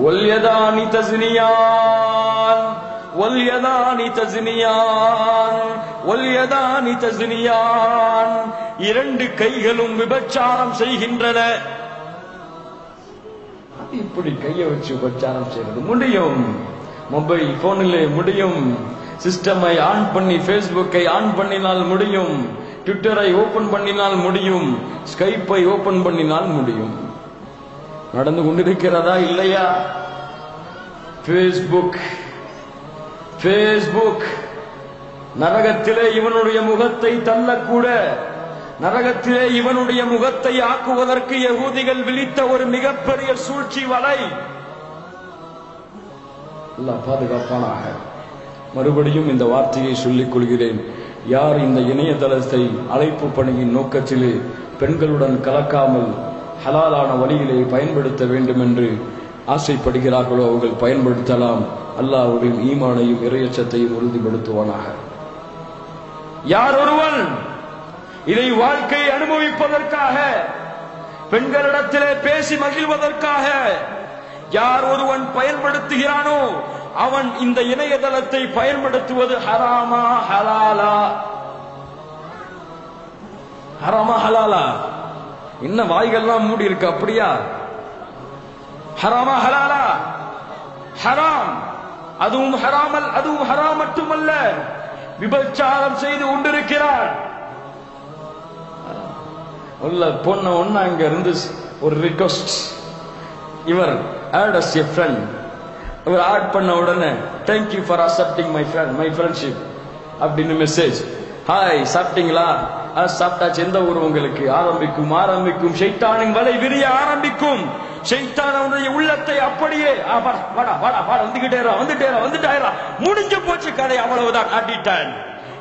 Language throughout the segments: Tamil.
வல்யதானி தஸ்னியான் வல்யதானி தஸ்னியான் வல்யதானி தஸ்னியான், இரண்டு கைகளும் விபச்சாரம் செய்கின்றன. இப்படி கையை வச்சு விபச்சாரம் செய்வது முடியும். மொபைல் போனிலே முடியும். சிஸ்டமை ஆன் பண்ணி பேஸ்புக்கை ஆன் பண்ணினால் முடியும். ட்விட்டரை ஓபன் பண்ணினால் முடியும். ஸ்கைப்பை ஓபன் பண்ணினால் முடியும். நடந்து கொண்டிருக்கிறதா இல்லையா? பேஸ்புக் நரகத்திலே இவனுடைய முகத்தை தள்ளக்கூட, நரகத்திலே இவனுடைய முகத்தை ஆக்குவதற்கு யகூதிகள் விழித்த ஒரு மிகப்பெரிய சூழ்ச்சி வலை. அல்லாஹ் பாதுகாப்பானாக. மறுபடியும் இந்த வார்த்தையை சொல்லிக் கொள்கிறேன். யார் இந்த இணையதளத்தை அழைப்பு பணியின் நோக்கத்திலே பெண்களுடன் கலக்காமல் ஹலாலான வழியிலே பயன்படுத்த வேண்டும் என்று ஆசைப்படுகிறார்களோ அவர்கள் பயன்படுத்தலாம். அல்லாஹ் அவர்களின் ஈமானையும் இறையச்சத்தையும் உறுதிப்படுத்துவானாக. யார் ஒருவன் இதை வாழ்க்கையை அனுபவிப்பதற்காக, பெண்களிடத்திலே பேசி மகிழ்வதற்காக யார் ஒருவன் பயன்படுத்துகிறானோ அவன் இந்த இணையதளத்தை பயன்படுத்துவது ஹராமா ஹலாலா? ஹராமா ஹலாலா? என்ன வாய்கள்லாம் மூடி இருக்கு அப்படியா? ஹராமா ஹலாலா? ஹராம். அதுவும் ஹராமல், அதுவும் ஹராம் மட்டுமல்ல, விபச்சாரம் செய்து கொண்டிருக்கிறார். உள்ள பொண்ண ஒண்ணு அங்க இருந்து ஒரு ரிக்வெஸ்ட், இவர் add as a friend. இவர் ஆட் பண்ண உடனே thank you for accepting my friendship அப்படின்னு மெசேஜ். ஹாய், சாப்பிட்டீங்களா? சாப்பிட்டாச்சு. எந்த ஊர் உங்களுக்கு? ஆரம்பிக்கும் ஷைத்தானின் வலை விரிய ஆரம்பிக்கும். ஷைத்தான் அவனுடைய உள்ளத்தை அப்படியே வந்துட்டேரா முடிஞ்சு போச்சு கதை, அவ்வளவுதான், ஆட்டிட்டான்.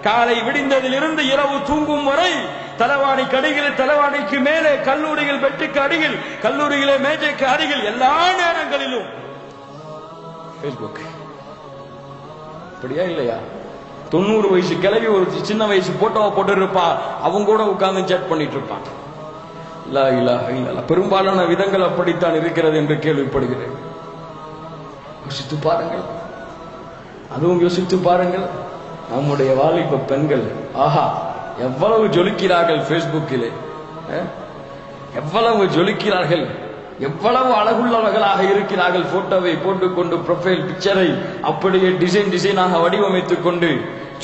காலை விடிந்ததில் இருந்து இரவு தூங்கும் வரை தலைவாணி கடிகள், தலைவாணிக்கு மேலே கல்லூரிகள் பெட்டுக்கு அருகில், கல்லூரிகளே மேஜைக்கு அருகில், எல்லா நேரங்களிலும் பேஸ்புக். அப்படியா இல்லையா? 90 வயசு கிளவி ஒரு சின்ன வயசு போட்டோவை போட்டு இருப்பா, அவங்க கூட உட்கார்ந்து சேட் பண்ணிட்டு இருப்பான். லா இலாஹ இல்லல்லாஹ். பெரும்பாலான விதங்கள் அப்படித்தான் இருக்கிறது என்று கேள்விப்படுகிறேன். யோசித்து பாருங்கள், அதுவும் யோசித்து பாருங்கள். நம்முடைய வாலிப பெண்கள் ஆஹா எவ்வளவு ஜொலிக்கிறார்கள் பேஸ்புக்கிலே, எவ்வளவு ஜொலிக்கிறார்கள், எவ்வளவு அழகுள்ளவர்களாக இருக்கிறார்கள். போட்டோவை போட்டுக்கொண்டு ப்ரொஃபைல் பிக்சரை அப்படியே டிசைனாக வடிவமைத்துக் கொண்டு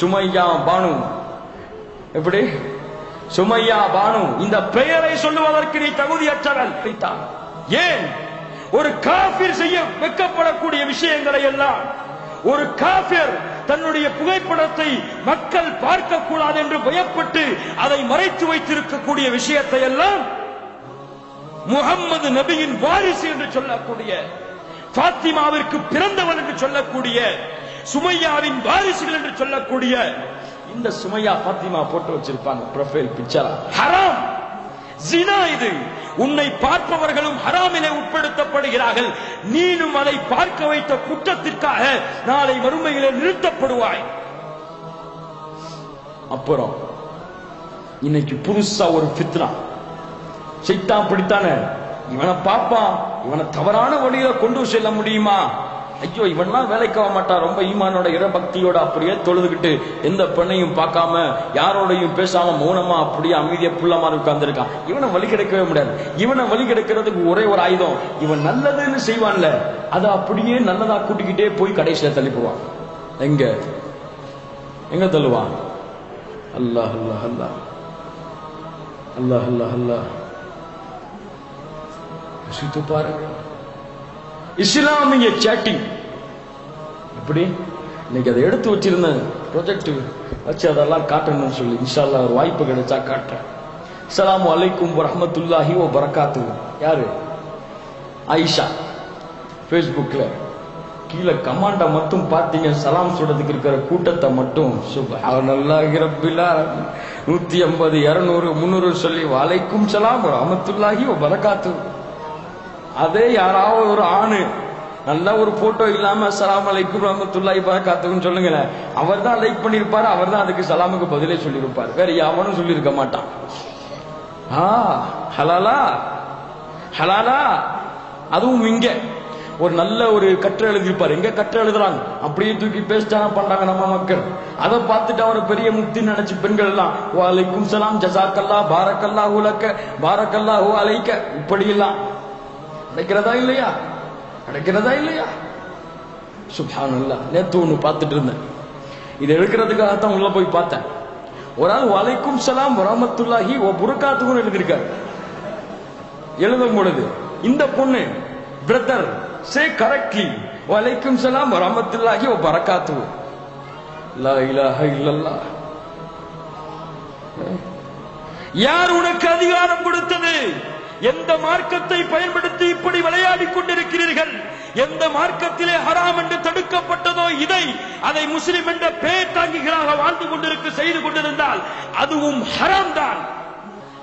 சுமையா பானு, எப்படி சுமையா பானு இந்த பெயரை சொல்லுவதற்கு நீ தகுதியற்றவள். ஏன் ஒரு காஃபிர் செய்ய வெட்கப்படக்கூடிய விஷயங்களை எல்லாம், ஒரு காஃபிர் தன்னுடைய புகைப்படத்தை மக்கள் பார்க்க கூடாது என்று பயப்பட்டு அதை மறைத்து வைத்திருக்கக்கூடிய விஷயத்தை எல்லாம் முகம்மது நபியின் வாரிசு என்று சொல்லக்கூடிய, பாத்திமாவிற்கு பிறந்தவன் என்று சொல்லக்கூடிய, சுமையாவின் வாரிசுகள் என்று சொல்லக்கூடிய இந்த சுமையா பாத்திமா போட்டு வச்சிருப்பாங்க ப்ரொஃபைல் பிக்சரா. ஹராம், ஜினா. இது உன்னை பார்ப்பவர்களும் ஹராமிலே உட்படுத்தப்படுகிறார்கள். நீனும் அதை பார்க்க வைத்த குற்றத்திற்காக நாளை மறுமையிலே நிறுத்தப்படுவாய். அப்புறம் இன்னைக்கு புதுசா ஒரு ஃபித்னா, சைத்தான் பிடித்தானே, இவனை பாப்பான், இவனை தவறான வழியில கொண்டு செல்ல முடியுமா? ஐயோ, இவன்லாம் வேலைக்கு ஆக மாட்டான், ரொம்ப ஈமானோட இடபக்தியோட அப்படியே தொழுதுகிட்டு எந்த பெண்ணையும் பார்க்காம யாரோடையும் பேசாம மௌனமா அப்படியே அமைதியா புள்ள மாதிரி உட்கார்ந்துருக்கான். இவனை வழி கிடைக்கவே முடியாது. இவனை வழி கிடைக்கிறதுக்கு ஒரே ஒரு ஆயுதம், இவன் நல்லதுன்னு செய்வான்ல அதை அப்படியே நல்லதா கூட்டிக்கிட்டே போய் கடைசியில தள்ளிப்புவான். எங்க தள்ளுவான்? அல்லாஹ் அல்லாஹ் அல்லாஹ் அல்லாஹ் அல்லாஹ் அல்லாஹ். யோசித்து பாருங்க. இஸ்லாமிய சேட்டிங் எப்படி இன்னைக்கு அதை எடுத்து வச்சிருந்தேன், ப்ரொஜெக்ட் வச்சு அதெல்லாம் காட்டணும்னு சொல்லி இன்ஷா அல்லாஹ் ஒரு வாய்ப்பு கிடைச்சா காட்டுறேன். அஸ்ஸலாமு அலைக்கும் வரஹ்மத்துல்லாஹி வ பரக்காத்துஹு. யாரு? ஆயிஷா. ஃபேஸ்புக்ல கீழே கமாண்ட மட்டும் பார்த்தீங்க, சலாம் சொல்றதுக்கு இருக்கிற கூட்டத்தை மட்டும் சுப்ஹானல்லாஹி ரப்பில் ஆலமீன் 150 200 300 சொல்லி வலைக்கும் சலாம் வரஹ்மத்துல்லாஹி வ பரக்காத்துஹு. அதே யாராவது ஒரு ஆணு நல்ல ஒரு போட்டோ இல்லாம அஸ்ஸலாமு அலைக்கும் ரஹ்மத்துல்லாஹி பரக்காத்துஹுன்னு சொல்லுங்களேன், அவர் தான் லைக் பண்ணிருப்பாரு, அவர் தான் அதுக்கு சலாமுக்கு பதிலே சொல்லியிருப்பார், வேற யாவனும் சொல்லியிருக்க மாட்டான். ஹலாலா ஹலாலா. அதுவும் இங்க ஒரு நல்ல ஒரு கற்றை எழுதியிருப்பார். எங்க கற்றை எழுதுறாங்க அப்படியே தூக்கி பேஸ்டான பண்றாங்க நம்ம மக்கள். அதை பார்த்துட்டு அவரை பெரிய முக்தி நினைச்சு பெண்கள் எல்லாம் வலைக்கும் சலாம் ஜஸாக்கல்லா பாரக்கல்லா உலக்க பாரக்கல்லா அலைக்க இப்படி எல்லாம் நடக்கிறதா இல்லையா? நடக்கிறதா இல்லையா? சுப்ஹானல்லாஹ். நேத்து ஒண்ணு பார்த்துட்டு இருந்தேன். இது எடுக்கிறதுக்காகத்தான் உள்ள போய் பார்த்தேன். ஒரு ஆள் வலைக்கும் சலாம் வரமத்துல்லாஹி ஓ புரக்காத்துக்கும் எழுதியிருக்காரு. எழுதும் பொழுது இந்த பொண்ணு பிரதர் சே கரெக்ட்லி வலைக்கும் சலாம் வரமத்துல்லாஹி ஓ பரக்காத்து. லா இலாஹ இல்லல்லாஹ். யார் உனக்கு அதிகாரம் கொடுத்தது? எந்த மார்க்கத்தை பயன்படுத்தி இப்படி விளையாடி கொண்டிருக்கிறீர்கள்? எந்த மார்க்கத்திலே ஹராம் என்று தடுக்கப்பட்டதோ அதை முஸ்லிம் என்ற பேர் தாங்கிகளாக வாழ்ந்து கொண்டிருக்க செய்து கொண்டிருந்தால் அதுவும் ஹராம் தான்.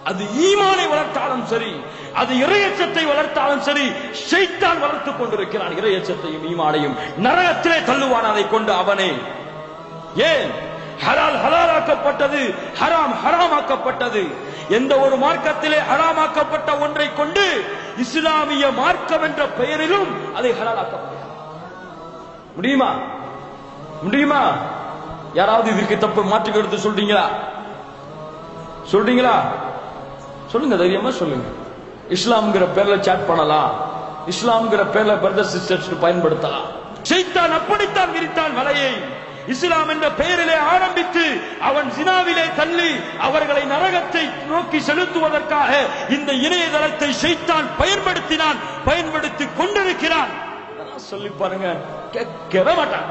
அது ஈமானை வளர்த்தாலும் சரி, அது இறையச்சத்தை வளர்த்தாலும் சரி, ஷைத்தான் வளர்த்துக் கொண்டிருக்கிறான். இறையச்சத்தையும் ஈமானையும் நரகத்திலே தள்ளுவான் அதை கொண்டு அவனே. ஏன் ஹலால் ஹலாலாக்கப்பட்டது, ஹராம் ஹராமாக்கப்பட்டது. எந்த ஒரு மார்க்கத்திலே ஹராமாக்கப்பட்ட ஒன்றை கொண்டு இஸ்லாமிய மார்க்கம் என்ற பெயரிலும் அதை ஹலாலாக்கப்பட்ட முடியுமா? முடியுமா? யாராவது இதற்கு தப்பு மாற்று கருத்து சொல்றீங்களா? சொல்றீங்களா? சொல்லுங்க, தைரியமா சொல்லுங்க. இஸ்லாம்ங்கிற பேர்ல சாட் பண்ணலாம், இஸ்லாம்ங்கிற பேர்ல பிரதர் சிஸ்டர்ஸ் பயன்படுத்தலாம். ஷைத்தான் அப்படித்தான் விரித்தான் வலையை. இஸ்லாம் என்ற பெயரிலே ஆரம்பித்து அவன் ஜினாவிலே தள்ளி அவர்களை நரகத்தை நோக்கி செலுத்துவதற்காக இந்த இணையதளத்தை ஷைத்தான் பயன்படுத்தினான், பயன்படுத்தி கொண்டிருக்கிறான். சொல்லி பாருங்க, கேட்கவே மாட்டான்.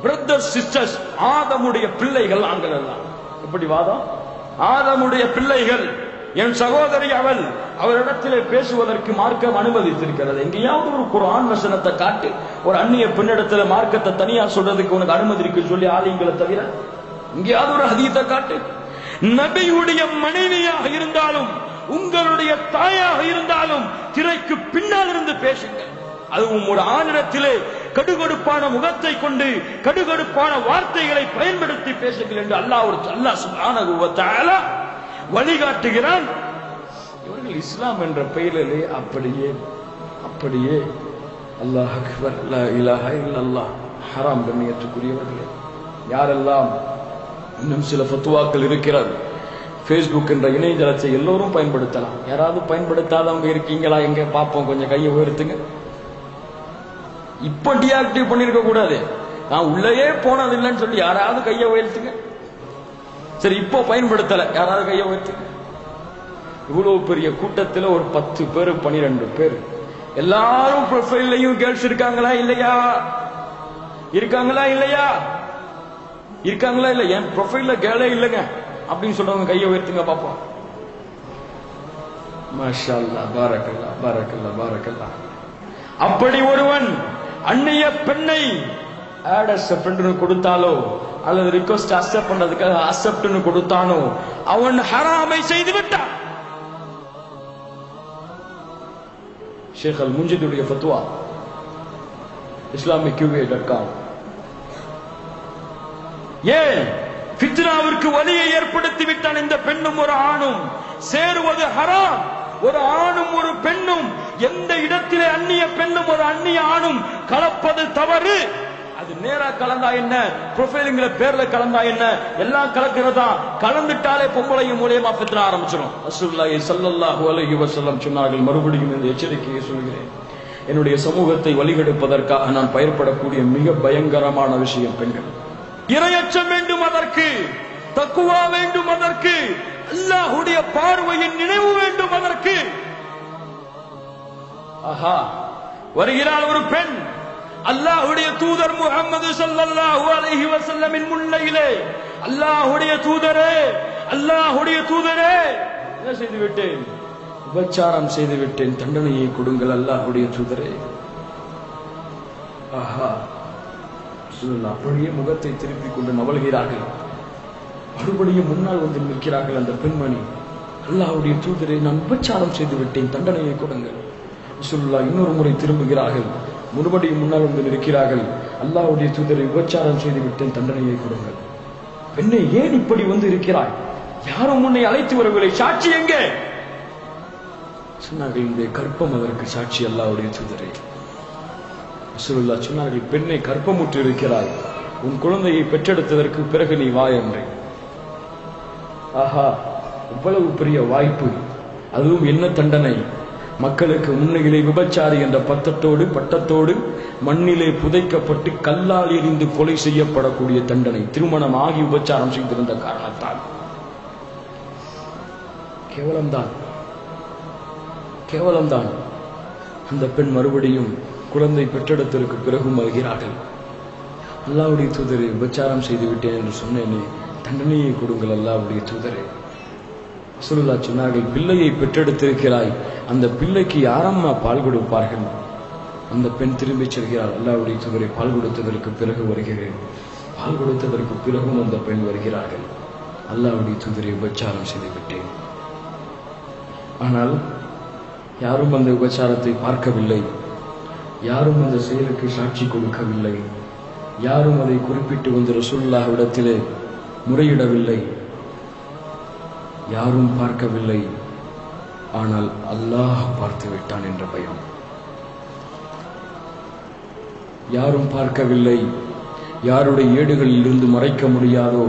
பிரதர் சிஸ்டர்ஸ் ஆதமுடைய பிள்ளைகள் ஆண்கள் எல்லாம். எப்படி வாதம்? ஆதமுடைய பிள்ளைகள். என் சகோதரி அவரிடத்திலே பேசுவதற்கு மார்க்கம் அனுமதித்திருக்கிறது. எங்கேயாவது ஒரு குர்ஆன் வசனத்தை காட்டு, ஒரு அந்நிய பெண்ணிடத்துல மார்க்கத்தை தனியா சொல்றதுக்கு உனக்கு அனுமதி இருக்கு சொல்லி ஆலயங்களை தவிர எங்கேயாவது ஒரு ஹதீஸை காட்டு. நபியுடைய மனைவியாக இருந்தாலும் உங்களுடைய தாயாக இருந்தாலும் திரைக்கு பின்னால் இருந்து பேசுங்க. அதுவும் ஒரு ஆணிடத்திலே கடுகடுப்பான முகத்தை கொண்டு கடுகடுப்பான வார்த்தைகளை பயன்படுத்தி பேசுங்கள் என்று அல்லாஹ் சுப்ஹானஹு வ தஆலா வழிகாட்டுகிறான். இவர்கள் இஸ்லாம் என்ற பெயரிலே அப்படியே அல்லாஹ் அக்பர் லா இலாஹ இல்லல்லாஹ் ஹராம் கண்ணியத்துக்குரியவர்களே. யாரெல்லாம் இன்னும் சில ஃபத்வாக்கள் இருக்கிறார். ஃபேஸ்புக் என்ற இணையதளத்தை எல்லோரும் பயன்படுத்தலாம். யாராவது பயன்படுத்தாதவங்க இருக்கீங்களா? எங்க பார்ப்போம், கொஞ்சம் கையை உயர்த்துங்க. இப்ப டீஆக்டிவ் பண்ணிருக்க கூடாது. நான் உள்ளேயே போனதில்லைன்னு சொல்லி யாராவது கையை உயர்த்துங்க. சரி, இப்போ பயன்படுத்தல, யாராவது கையை உயர்த்துங்க. இவ்வளவு பெரிய கூட்டத்தில் ஒரு 10 பேர் 12 பேர் எல்லாரும் ப்ரொஃபைல்லையும் கேர்ள்ஸ் இருக்காங்களா இல்லையா? இருக்காங்களா இல்லையா? இருக்காங்களா இல்ல? என் ப்ரொஃபைல்ல கேர்ளே இல்லைங்க அப்படின்னு சொல்றவங்க கையை உயர்த்துங்க பாப்போம். மாஷா அல்லாஹ், பாரக்கல்லாஹ் பாரக்கல்லாஹ் பாரக்கல்லாஹ். அப்படி ஒருவன் அந்நிய பெண்ணை ஆட் அஸ் ஃப்ரெண்ட் கொடுத்தாலோ அல்லது ரிக்வெஸ்ட் அக்செப்ட் பண்றதுக்காக அக்செப்ட்னு கொடுத்தானோ அவன் ஹராமை செய்து விட்டான். ஷேக் அல் முன்ஜிதுடைய ஃபத்வா islamic.com. ஏன் ஃபித்னாவிற்கு வலியை ஏற்படுத்தி விட்டான் இந்த பெண்ணும் ஒரு ஆணும். சேருவது ஹராம். ஒரு ஆணும் ஒரு பெண்ணும் எந்த இடத்திலே அந்நிய பெண்ணும் ஒரு அந்நிய ஆணும் கலப்பது தவறு. அது நேரா கலந்தா என்ன, ப்ரொஃபைலுங்கிற பேர்ல கலந்தா என்ன, எல்லாம் கலக்கிறதா. கலந்துட்டாலே பொம்பளையும் மூலியமா ஃபித்னா ஆரம்பிச்சிடும். ரசூலுல்லாஹி ஸல்லல்லாஹு அலைஹி வஸல்லம் சொன்னார்கள். மறுபடியும் இந்த எச்சரிக்கையை சொல்கிறேன். என்னுடைய சமூகத்தை வழிகெடுப்பதற்காக நான் பயன்படக்கூடிய மிக பயங்கரமான விஷயம் பெண்கள். இறையச்சம் வேண்டும் அதற்கு, தக்குவா வேண்டும் அதற்கு, அல்லாஹ்வுடைய பார்வையின் நினைவு வேண்டும் அதற்கு. ஆஹா, வருகிறாள் ஒரு பெண். அல்லாஹ்வுடைய தூதர் முஹம்மது ஸல்லல்லாஹு அலைஹி வஸல்லமின் முன்னிலையிலே, அல்லாஹ்வுடைய தூதரே, அல்லாஹ்வுடைய தூதரே, என்ன செய்து விட்டேன்? விபச்சாரம் செய்து விட்டேன், தண்டனையை கொடுங்கள் அல்லாஹ்வுடைய தூதரே. ஆஹா, அப்படியே முகத்தை திருப்பிக் கொண்டு நவல்கிறார்கள். மறுபடியும் முன்னால் வந்து நிற்கிறார்கள் அந்த பெண்மணி. அல்லாஹ்வுடைய தூதரே, நான் விபச்சாரம் செய்து விட்டேன், தண்டனையை கொடுங்கள். ரசூலுல்லாஹ் இன்னொரு முறை திரும்புகிறார்கள். மறுபடியும் முன்னால் வந்து நிற்கிறார்கள். அல்லாஹ்வுடைய தூதரை, விபச்சாரம் செய்து விட்டேன், தண்டனையை கொடுங்கள். பெண்ணே, ஏன் இப்படி வந்து இருக்கிறாய்? யாரும் உன்னை அழைத்து வரவில்லை, சாட்சி எங்கே? சொன்னார்கள், இந்த கற்பம் அதற்கு சாட்சி அல்லாஹ்வுடைய தூதரே. ரசூலுல்லாஹ் சொன்னார்கள், பெண்ணை கற்பமுற்று இருக்கிறாய், உன் குழந்தையை பெற்றெடுத்ததற்கு பிறகு நீ வா என்று. ஆஹா, இவ்வளவு பெரிய வாய்ப்பு, அதுவும் என்ன தண்டனை! மக்களுக்கு முன்னிலே விபச்சாரி என்ற பட்டத்தோடு மண்ணிலே புதைக்கப்பட்டு கல்லால் எறிந்து கொலை செய்யப்படக்கூடிய தண்டனை. திருமணம் ஆகி விபச்சாரம் செய்திருந்த காரணத்தால். கேவலம்தான். அந்த பெண் மறுபடியும் குழந்தை பெற்றெடுத்ததற்கு பிறகும் வருகிறார்கள். அல்லாஹ்வுடைய தூதரே, விபச்சாரம் செய்து விட்டேன் என்று சொன்னேனே, தண்டனையை கொடுங்கள் அல்லாஹ்வுடைய தூதரே. ரசூலுல்லாஹ் சொன்னார்கள், பிள்ளையை பெற்றெடுத்திருக்கிறாய், அந்த பிள்ளைக்கு யாரம்மா பால் கொடுப்பார்கள்? அந்த பெண் திரும்பி செல்கிறாள், அல்லாஹ்வுடைய தூதரே, பால் கொடுத்ததற்கு பிறகு வருகிறேன். பால் கொடுத்ததற்கு பிறகும் அந்த பெண் வருகிறார்கள், அல்லாஹ்வுடைய தூதரே, விபச்சாரம் செய்து விட்டேன். ஆனால் யாரும் அந்த விபச்சாரத்தை பார்க்கவில்லை, யாரும் அந்த செயலுக்கு சாட்சி கொடுக்கவில்லை, யாரும் அதை குறிப்பிட்டு வந்து ரசூலுல்லாஹ்விடத்திலே முறையிடவில்லை, யாரும் பார்க்கவில்லை. ஆனால் அல்லாஹ் பார்த்து விட்டான் என்ற பயம். யாரும் பார்க்கவில்லை, யாருடைய ஏடுகளில் இருந்து மறைக்க முடியாதோ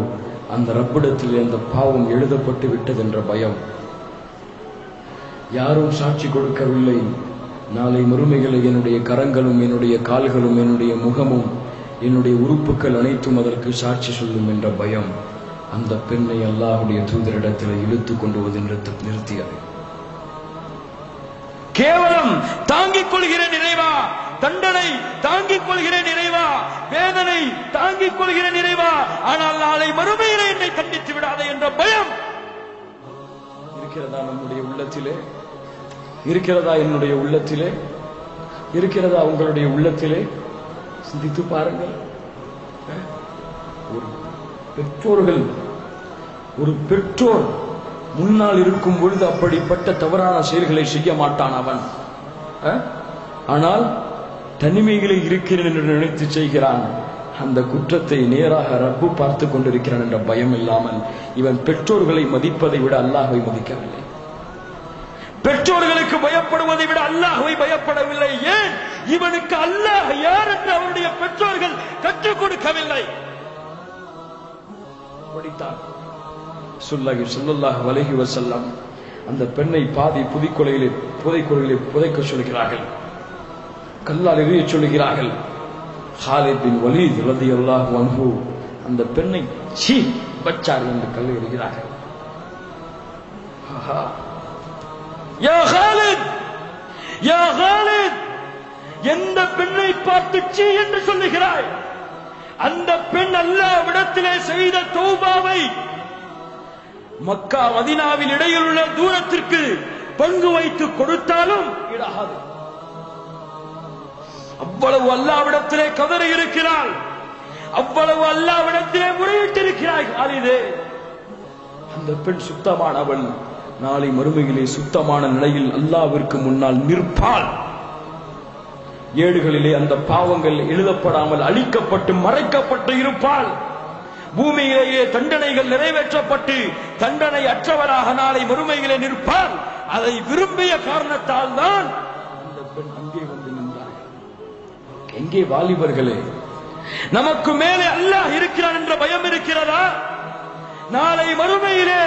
அந்த ரப்பிடத்தில் அந்த பாவம் எழுதப்பட்டு விட்டது என்ற பயம். யாரும் சாட்சி கொடுக்கவில்லை, நாளை மறுமைகளை என்னுடைய கரங்களும் என்னுடைய கால்களும் என்னுடைய முகமும் என்னுடைய உறுப்புகள் அனைத்தும் அதற்கு சாட்சி சொல்லும் என்ற பயம் அந்த பெண்ணை அல்லாஹ்வுடைய தூதரிடத்தில் இழுத்து கொண்டு வந்து நிறுத்தியது. கேவலம் தாங்கிக் கொள்கிறேன் இறைவா, தண்டனை தாங்கிக் கொள்கிறேன் இறைவா, வேதனை தாங்கிக் கொள்கிறேன் இறைவா, ஆனால் நாளை மறுமையிலே என்னை தண்டித்து விடாதே என்ற பயம் இருக்கிறதா நம்முடைய உள்ளத்திலே? இருக்கிறதா என்னுடைய உள்ளத்திலே? இருக்கிறதா உங்களுடைய உள்ளத்திலே? சிந்தித்து பாருங்கள். ஒரு பெற்றோர் முன்னால் இருக்கும் பொழுது அப்படிப்பட்ட தவறான செயல்களை செய்ய மாட்டான் அவன். ஆனால் தனிமைகளை இருக்கிறேன் என்று நினைத்து செய்கிறான். அந்த குற்றத்தை நேராக ரப்பு பார்த்து கொண்டிருக்கிறான் என்ற பயம் இல்லாமல் இவன் பெற்றோர்களை மதிப்பதை விட அல்லாஹ்வை மதிக்கவில்லை. பெற்றோர்களுக்கு பயப்படுவதை விட அல்லாஹ்வை பயப்படவில்லை. ஏன்? இவனுக்கு அல்லாஹ் யார் என்று அவருடைய பெற்றோர்கள் கற்றுக் கொடுக்கவில்லை. ஸல்லல்லாஹு அலைஹி வஸல்லம் அந்த பெண்ணை பாதி புதைக்குழியிலே புதைக்க சொல்கிறார்கள், கல்லால் எறிய சொல்கிறார்கள். ஹாலித் பின் வலீத் ரலியல்லாஹு அன்ஹு அந்த பெண்ணை சீ பச்சார் என்று கல் எறிகிறார்கள். யா ஹாலித், யா ஹாலித், எந்த பெண்ணை பார்த்து சீ என்று சொல்லுகிறாய்? அந்த பெண் அல்லாஹ்விடத்திலே செய்த தௌபாவை மக்கா மதீனாவில் இடையில் உள்ள தூரத்திற்கு பங்கு வைத்து கொடுத்தாலும் இடாது. அவ்வளவு அல்லாஹ்விடத்திலே கதறி இருக்கிறாள், அவ்வளவு அல்லாஹ்விடத்திலே முறையிட்டிருக்கிறாய். ஹாலிதே, அந்த பெண் சுத்தமானவள், நாளை மறுமையிலே சுத்தமான நிலையில் அல்லாஹ்விற்கு முன்னால் நிற்பாள். ஏடுகளிலே அந்த பாவங்கள் எழுதப்படாமல் அழிக்கப்பட்டு மறைக்கப்பட்டு இருப்பாள். பூமியிலேயே தண்டனைகள் நிறைவேற்றப்பட்டு தண்டனை அற்றவராக நாளை மறுமையிலே நிற்பாள். அதை விரும்பிய காரணத்தால் தான் அந்த பெண் அங்கே வந்து நின்றார்கள். எங்கே வாலிபர்களே, நமக்கு மேலே அல்லாஹ் இருக்கிறான் என்ற பயம் இருக்கிறதா? நாளை மறுமையிலே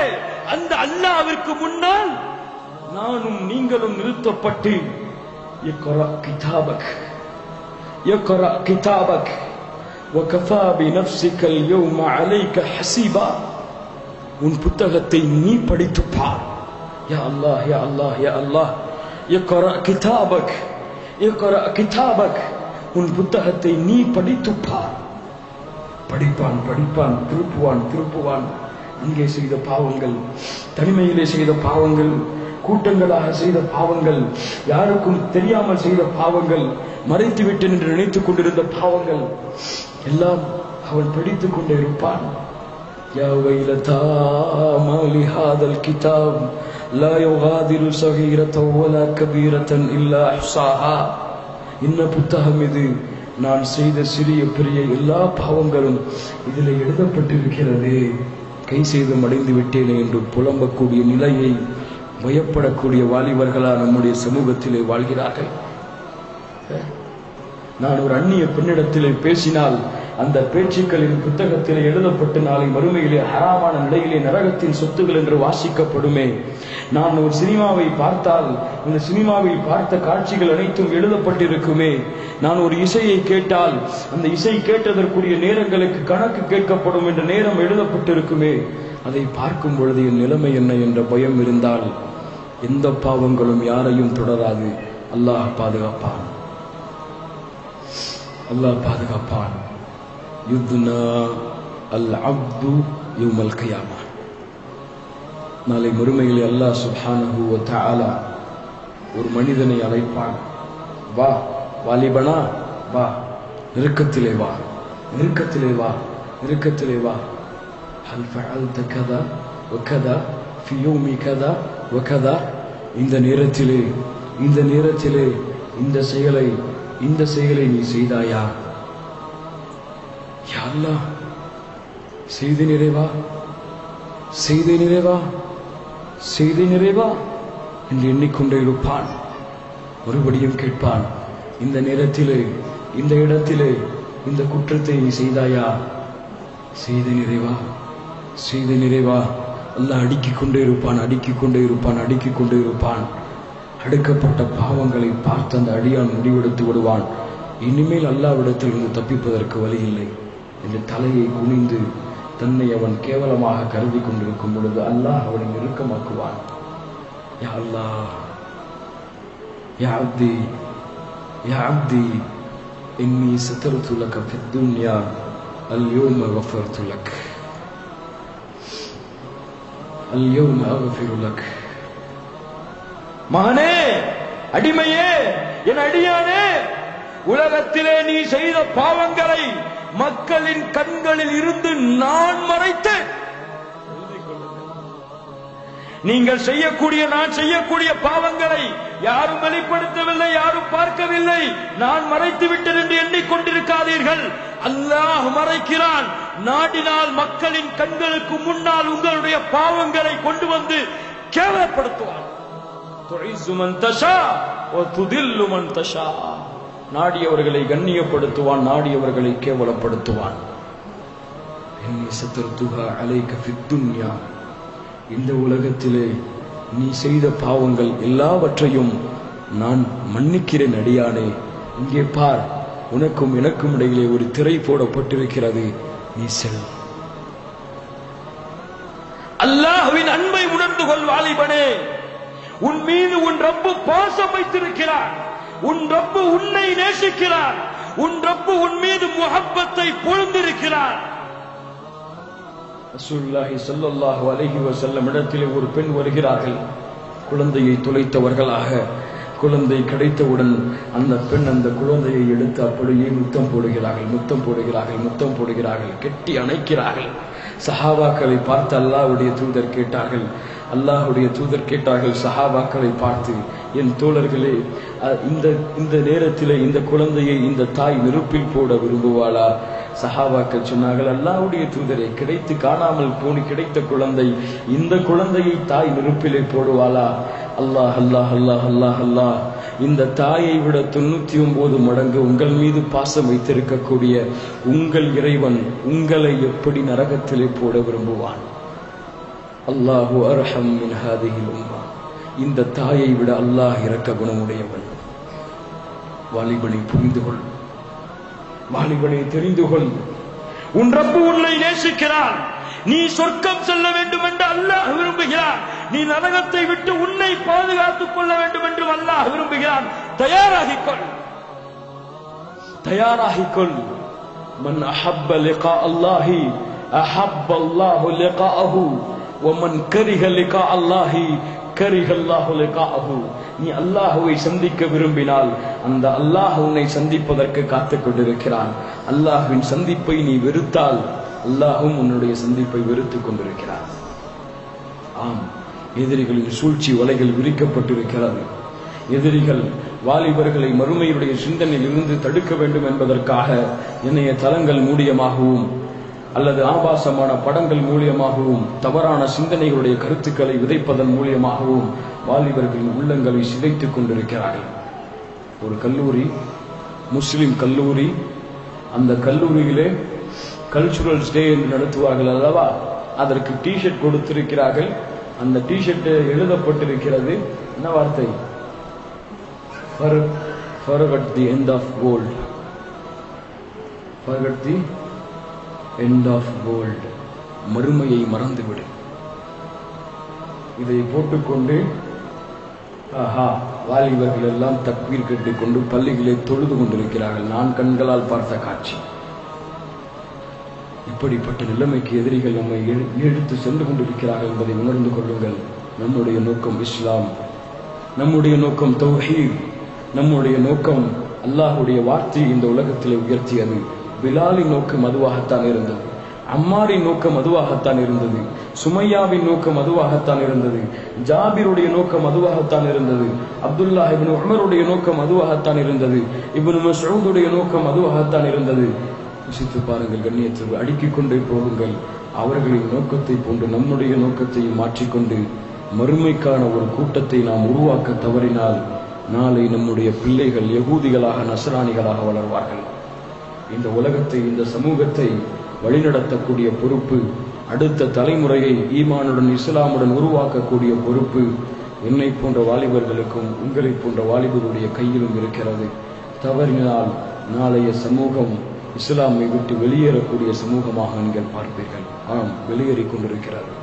அந்த அல்லாஹ்விற்கு முன்னால் நானும் நீங்களும் நிறுத்தப்பட்டு இக்ரா கிதாபக், இக்ரா கிதாபக் வகஃபா பினஃப்ஸிகல் யௌம அலைக ஹஸீபா, உன் புத்தகத்தை நீ படித்து பார். யா அல்லாஹ், யா அல்லாஹ், யா அல்லாஹ், இக்ரா கிதாபக், இக்ரா கிதாபக், உன் புத்தகத்தை நீ படித்து பார். படிப்பான் படிப்பான், திருப்புவான். அங்கே செய்த பாவங்கள், தனிமையிலே செய்த பாவங்கள், கூட்டங்களாக செய்த பாவங்கள், யாருக்கும் தெரியாமல் செய்த பாவங்கள், மறைத்து விட்டேன் என்று நினைத்துக் கொண்டிருந்த பாவங்கள் எல்லாம் அவன் படித்துக் கொண்டே இருப்பான். யா வைலதா மா லிஹாதல் கிதாப் லா யுகாதிரு ஸகீரத்தன் வலா கபீரத்தன் இல்லா அஹ்ஸாஹா, என்ன புத்தகம் இது, நான் செய்த சிறிய பெரிய எல்லா பாவங்களும் இதில் எழுதப்பட்டிருக்கிறது, கை செய்து அடைந்து விட்டேனே என்று புலம்பக்கூடிய நிலையை பயப்படக்கூடிய வாலிபர்களா நம்முடைய சமூகத்திலே வாழ்கிறார்கள். நான் ஒரு அந்நிய பெண்ணிடத்திலே பேசினால் அந்த பேச்சுக்களின் புத்தகத்திலே எழுதப்பட்டு நாளை மறுமையிலே ஹராமான நிலையிலே நரகத்தின் சொத்துகள் என்று வாசிக்கப்படுமே. நான் ஒரு சினிமாவை பார்த்தால் இந்த சினிமாவில் பார்த்த காட்சிகள் அனைத்தும் எழுதப்பட்டிருக்குமே. நான் ஒரு இசையை கேட்டால் அந்த இசை கேட்டதற்குரிய நேரங்களுக்கு கணக்கு கேட்கப்படும் என்ற நேரம் எழுதப்பட்டிருக்குமே. அதை பார்க்கும் பொழுது என் நிலைமை என்ன என்ற பயம் இருந்தால் எந்த பாவங்களும் யாரையும் தொடராது. அல்லாஹ் பாதுகாப்பான், அல்லாஹ் பாதுகாப்பான். யுத்னா அல் அப்து யௌமல் கியாமா. நாளை மறுமையில் அல்லாஹ் சுப்ஹானஹு வ தஆலா ஒரு மனிதனை அழைப்பான். வா வாலிபனா, வா, நெருக்கத்திலே வா, நெருக்கத்திலே வா, நெருக்கத்திலே வா. ஹல் ஃபஅல்த கதா வ கதா ஃபி யௌமி கதா வ கதா. இந்த நேரத்திலே இந்த செயலை நீ செய்தாயா? யா அல்லாஹ், செய்தி நிறைவா, செய்தி நிறைவா, செய்தி நிறைவா என்று எண்ணிக்கொண்டே இருப்பான். மறுபடியும் கேட்பான், இந்த நேரத்திலே, இந்த இடத்திலே இந்த குற்றத்தை நீ செய்தாயா? செய்தி நிறைவா, செய்தி நிறைவா. அல்லாஹ் அடுக்கிக் கொண்டே இருப்பான், அடுக்கிக் கொண்டே இருப்பான், அடுக்கிக் கொண்டே இருப்பான். அடுக்கப்பட்ட பாவங்களை பார்த்து அந்த அடியான் முடிவெடுத்து விடுவான். இனிமேல் அல்லாஹ்விடத்தில் இருந்து தப்பிப்பதற்கு வழி இல்லை என்று தலையை குனிந்து தன்னை அவன் கேவலமாக கருதி கொண்டிருக்கும் பொழுது அல்லாஹ் அவனை நெருக்கமாக்குவான். யா அல்லாஹ், யா அப்தி, யா அப்தி, இன்னி சதர்து லக ஃபித் துன்யா அல் யௌம கஃபர்து லக், அல் யௌம அக்ஃபிரு லக். மகனே, அடிமையே, என் அடியானே, உலகத்திலே நீ செய்த பாவங்களை மக்களின் கண்களில் இருந்து நான் மறைத்தேன். நீங்கள் செய்யக்கூடிய, நான் செய்யக்கூடிய பாவங்களை யாரும் வெளிப்படுத்தவில்லை, யாரும் பார்க்கவில்லை, நான் மறைத்து விட்டேன் என்று எண்ணிக்கொண்டிருக்காதீர்கள். அல்லாஹ் மறைக்கிறான். நாடினால் மக்களின் கண்களுக்கு முன்னால் உங்களுடைய பாவங்களை கொண்டு வந்து கேவலப்படுத்துவான். நாடியவர்களை கண்ணியப்படுத்துவான், நாடியவர்களை கேவலப்படுத்துவான். இந்த உலகத்திலே நீ செய்த பாவங்கள் எல்லாவற்றையும் நான் மன்னிக்கிறேன் அடியானே. இங்கே பார், உனக்கும் எனக்கும் இடையிலே ஒரு திரை போடப்பட்டிருக்கிறது, நீ செல். அல்லாஹ்வின் அன்பை உணர்ந்து கொள் வாலிபனே. உன் மீது உன் ரப்பு பாசம் வைத்திருக்கிறார். உன் ரப்பு உன்னை நேசிக்கிறார். உன் ரப்பு உன் மீது முஹப்பத்தை பொழிந்திருக்கிறார். ரசூலுல்லாஹி ஸல்லல்லாஹு அலைஹி வஸல்லம் இடத்திலே ஒரு பெண் வருகிறார்கள், குழந்தையை தொலைத்தவர்களாக. குழந்தை கிடைத்தவுடன் அந்த பெண் அந்த குழந்தையை எடுத்து அப்படியே முத்தம் போடுகிறார்கள், முத்தம் போடுகிறார்கள், முத்தம் போடுகிறார்கள், கெட்டி அணைக்கிறார்கள். சஹாபாக்களை பார்த்து அல்லாஹ்வுடைய தூதர் கேட்டார்கள், அல்லாஹ்வுடைய தூதர் கேட்டார்கள் சஹாபாக்களை பார்த்து, என் தோழர்களே, இந்த நேரத்திலே இந்த குழந்தையை இந்த தாய் நெருப்பில் போட விரும்புவாளா? சஹாபாக்கள் சொன்னார்கள், அல்லாஹ்வுடைய தூதரை, கிடைத்து காணாமல் போனி கிடைத்த குழந்தை, இந்த குழந்தையை தாய் நெருப்பிலே போடுவாளா? அல்லாஹ் அல்லாஹ் அல்லாஹ் அல்லாஹ் அல்லாஹ், இந்த தாயை விட 99 மடங்கு உங்கள் மீது பாசம் வைத்திருக்கக்கூடிய உங்கள் இறைவன் உங்களை எப்படி நரகத்திலே போட விரும்புவான்? அல்லாஹு அர்ஹம் மின் ஹாதிஹில் உம்மா. இந்த தாயை விட அல்லாஹ் இரக்க குணமுடையவன். வாலிபனை புரிந்து கொள், வாலிபனை தெரிந்து கொள். உன் ரப்பு உன்னை நேசிக்கிறான். நீ சொர்க்கம் செல்ல வேண்டும் என்று அல்லாஹ் விரும்புகிறான். நீ நரகத்தை விட்டு உன்னை பாதுகாத்துக் கொள்ள வேண்டும் என்று அல்லாஹ் விரும்புகிறான். தயாராகிக்கொள், தயாராகிக்கொள். மன் அஹப்ப லிகா அல்லாஹி அஹப்ப அல்லாஹு லிகாஅஹு வ மன் கரிஹ லிகா அல்லாஹி கரிஹ அல்லாஹு லிகாஅஹு. நீ அல்லாஹ்வை சந்திக்க விரும்பினால் அந்த அல்லாஹ் உன்னை சந்திப்பதற்கு காத்துக் கொண்டிருக்கிறான். அல்லாஹ்வின் சந்திப்பை நீ வெறுத்தால் அல்லாஹும் உன்னுடைய சந்திப்பை வெறுத்துக் கொண்டிருக்கிறான். ஆம், எதிரிகளின் சூழ்ச்சி வலைகள் விரிக்கப்பட்டிருக்கிறது. எதிரிகள் வாலிபர்களை மறுமையுடைய சிந்தனையில் இருந்து தடுக்க வேண்டும் என்பதற்காக இணைய தளங்கள் மூலியமாகவும் அல்லது ஆபாசமான படங்கள் மூலியமாகவும் தவறான சிந்தனைகளுடைய கருத்துக்களை விதைப்பதன் மூலியமாகவும் வாலிபர்களின் உள்ளங்களை சிதைத்துக் கொண்டிருக்கிறார்கள். ஒரு கல்லூரி முஸ்லிம் கல்லூரி. அந்த கல்லூரியிலே கல்ச்சுரல்ஸ் டே என்று நடத்துவார்கள் அல்லவா, அதற்கு டிஷர்ட் கொடுத்திருக்கிறார்கள். அந்த டிஷர்ட் எழுதப்பட்டிருக்கிறது என்ன வார்த்தை? Forget the end of gold. Forget the end of gold. மறுமையை மறந்துவிடு. இதை போட்டுக்கொண்டு வாலிபர்கள் எல்லாம் தக்பீர் கட்டிக்கொண்டு பள்ளிகளை தொழுது கொண்டிருக்கிறார்கள். நான் கண்களால் பார்த்த காட்சி. இப்படிப்பட்ட நிலைமைக்கு எதிரிகள் நம்மை இழுத்து சென்று கொண்டிருக்கிறார்கள் என்பதை உணர்ந்து கொள்ளுங்கள். நம்முடைய நோக்கம் இஸ்லாம், நம்முடைய நோக்கம் தௌஹீத், நம்முடைய நோக்கம் அல்லாஹ்வுடைய வார்த்தையை இந்த உலகத்திலே உயர்த்தியது. பிலாலின் நோக்கம் அதுவாகத்தான் இருந்தது, அம்மாரின் நோக்கம் அதுவாகத்தான் இருந்தது, சுமையாவின் நோக்கம் அதுவாகத்தான் இருந்தது, ஜாபிருடைய நோக்கம் அதுவாகத்தான் இருந்தது, அப்துல்லாஹ் இப்னு உமருடைய நோக்கம் அதுவாகத்தான் இருந்தது, இப்னு மஸ்ஊதுடைய நோக்கம் அதுவாகத்தான் இருந்தது. யோசித்து பாருங்கள், கண்ணியத்தை அடுக்கிக் கொண்டே போகுங்கள். அவர்களின் நோக்கத்தை போன்று நம்முடைய நோக்கத்தையும் மாற்றிக்கொண்டு மறுமைக்கான ஒரு கூட்டத்தை நாம் உருவாக்க தவறினால் நாளை நம்முடைய பிள்ளைகள் யகூதிகளாக நஸ்ரானிகளாக வளர்வார்கள். இந்த உலகத்தை, இந்த சமூகத்தை வழிநடத்தக்கூடிய பொறுப்பு, அடுத்த தலைமுறையை ஈமானுடன் இஸ்லாமுடன் உருவாக்கக்கூடிய பொறுப்பு என்னை போன்ற வாலிபர்களுக்கும் உங்களை போன்ற வாலிபருடைய கையிலும் இருக்கிறது. தவறினால் நாளைய சமூகம் இஸ்லாமை விட்டு வெளியேறக்கூடிய சமூகமாக நீங்கள் பார்ப்பீர்கள். ஆம், வெளியேறிக் கொண்டிருக்கிறது.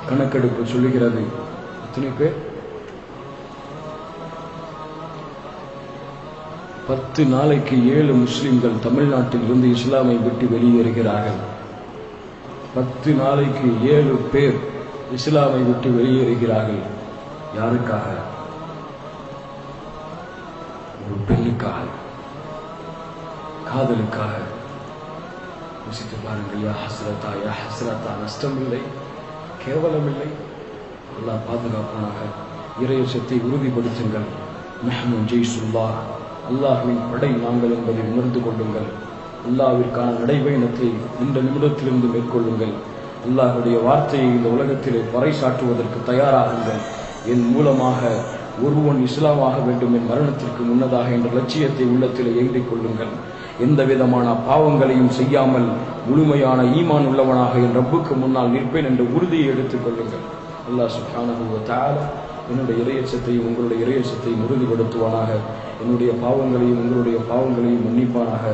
கணக்கெடுப்பு சொல்லுகிறது, எத்தனை பேர்? 10 நாளைக்கு 7 முஸ்லிம்கள் தமிழ்நாட்டில் இருந்து இஸ்லாமை விட்டு வெளியேறுகிறார்கள். 10 நாளைக்கு 7 பேர் இஸ்லாமை விட்டு வெளியேறுகிறார்கள். யாருக்காக? ஒரு பெண்ணுக்காக, காதலுக்காக. யோசித்து பாருங்கள். யா ஹஸ்ரத்தா, யா ஹஸ்ரத்தா. நஷ்டம் இல்லை, கேவலம் இல்லை. அல்லாஹ் பாதுகாப்பானாக. இறையச்சத்தை உறுதிப்படுத்துங்கள். நஹ்னு ஜெய்சுல்லாஹ், அல்லாஹ்வின் படை நாங்கள் என்பதை உணர்ந்து கொள்ளுங்கள். அல்லாஹ்விற்கான நடைபயணத்தை இந்த நிமிடத்திலிருந்து மேற்கொள்ளுங்கள். அல்லாஹ்வுடைய வார்த்தையை இந்த உலகத்திலே பறைசாற்றுவதற்கு தயாராகுங்கள். என் மூலமாக ஒருவன் இஸ்லாமாக வேண்டும் என் மரணத்திற்கு முன்னதாக என்ற லட்சியத்தை உள்ளத்திலே ஏந்திக் கொள்ளுங்கள். எந்த விதமான பாவங்களையும் செய்யாமல் முழுமையான ஈமான் உள்ளவனாக என் ரப்புக்கு முன்னால் நிற்பேன் என்ற உறுதியை எடுத்துக் கொள்ளுங்கள். அல்லாஹ் சுப்ஹானஹு வ தஆலா என்னுடைய இறையச்சத்தையும் உங்களுடைய இறையச்சத்தையும் உறுதிப்படுத்துவானாக. என்னுடைய பாவங்களையும் உங்களுடைய பாவங்களையும் மன்னிப்பானாக.